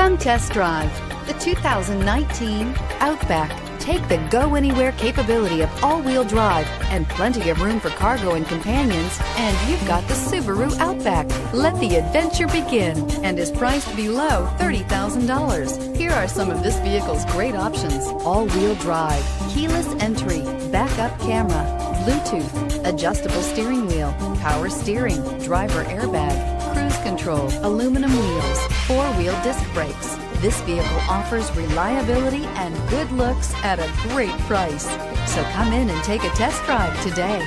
Come test drive the 2019 Outback. Take the go-anywhere capability of all-wheel drive and plenty of room for cargo and companions, and you've got the Subaru Outback. Let the adventure begin, and is priced below $30,000. Here are some of this vehicle's great options: all-wheel drive, keyless entry, backup camera, Bluetooth, adjustable steering wheel, power steering, driver airbag, cruise control, aluminum wheels, four-wheel disc brakes. This vehicle offers reliability and good looks at a great price. So come in and take a test drive today.